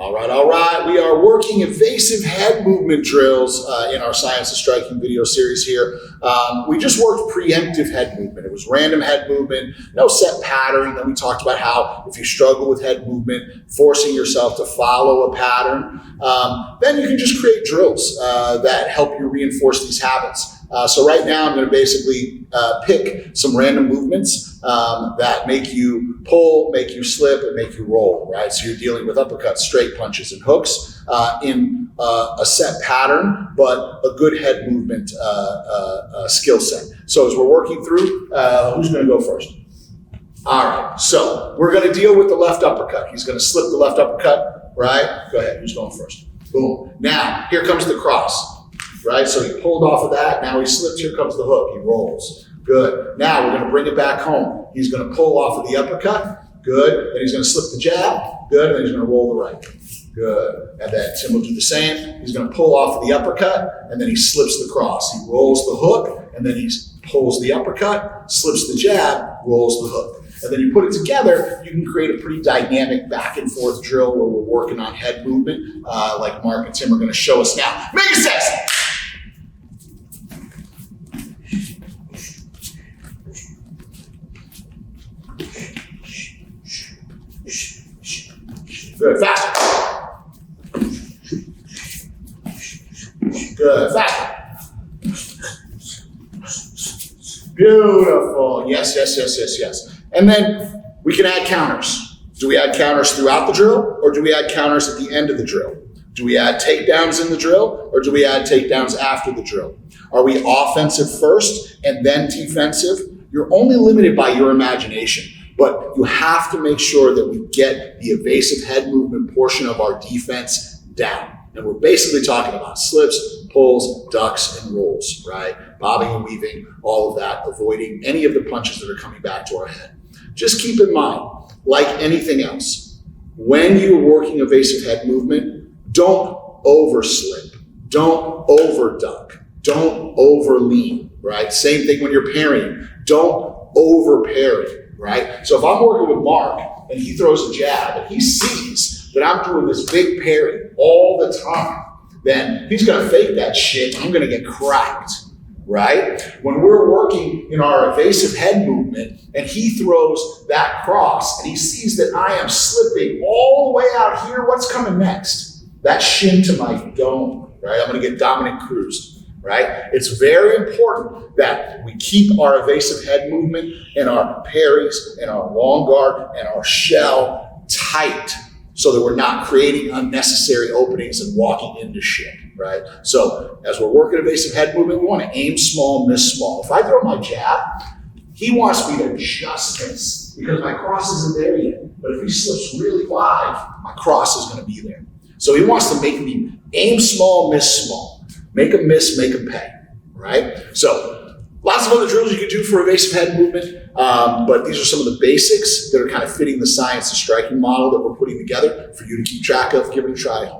All right. We are working evasive head movement drills in our Science of Striking video series here. We just worked preemptive head movement. It was random head movement, no set pattern. Then we talked about how if you struggle with head movement, forcing yourself to follow a pattern, then you can just create drills that help you reinforce these habits. So right now I'm going to basically pick some random movements that make you pull, make you slip, and make you roll, right? So you're dealing with uppercuts, straight punches, and hooks in a set pattern, but a good head movement skill set. So as we're working through, who's going to go first? All right, so we're going to deal with the left uppercut. He's going to slip the left uppercut, right? Go ahead, who's going first? Boom. Now, here comes the cross. Right, so he pulled off of that, now he slips, here comes the hook, he rolls. Good. Now we're gonna bring it back home. He's gonna pull off of the uppercut, good. Then he's gonna slip the jab, good, and then he's gonna roll the right. Good. And then Tim will do the same. He's gonna pull off of the uppercut, and then he slips the cross. He rolls the hook, and then he pulls the uppercut, slips the jab, rolls the hook. And then you put it together, you can create a pretty dynamic back and forth drill where we're working on head movement, like Mark and Tim are gonna show us now. Make it sexy! Good, faster. Good, faster. Beautiful. Yes. And then we can add counters. Do we add counters throughout the drill, or do we add counters at the end of the drill? Do we add takedowns in the drill, or do we add takedowns after the drill? Are we offensive first and then defensive? You're only limited by your imagination. But you have to make sure that we get the evasive head movement portion of our defense down. And we're basically talking about slips, pulls, ducks, and rolls, right? Bobbing and weaving, all of that, avoiding any of the punches that are coming back to our head. Just keep in mind, like anything else, when you're working evasive head movement, don't overslip, don't over duck, don't over lean, right? Same thing when you're parrying, don't over parry. Right? So if I'm working with Mark and he throws a jab and he sees that I'm doing this big parry all the time, then he's going to fake that shit and I'm going to get cracked, right? When we're working in our evasive head movement and he throws that cross and he sees that I am slipping all the way out here, what's coming next? That shin to my dome, right? I'm going to get dominant cruised. Right? It's very important that we keep our evasive head movement and our parries and our long guard and our shell tight so that we're not creating unnecessary openings and walking into shit, right? So as we're working evasive head movement, we want to aim small, miss small. If I throw my jab, he wants me to just miss because my cross isn't there yet. But if he slips really wide, my cross is going to be there. So he wants to make me aim small, miss small. Make them miss, make them pay, right? So lots of other drills you can do for evasive head movement, but these are some of the basics that are kind of fitting the Science of Striking model that we're putting together for you to keep track of. Give it a try.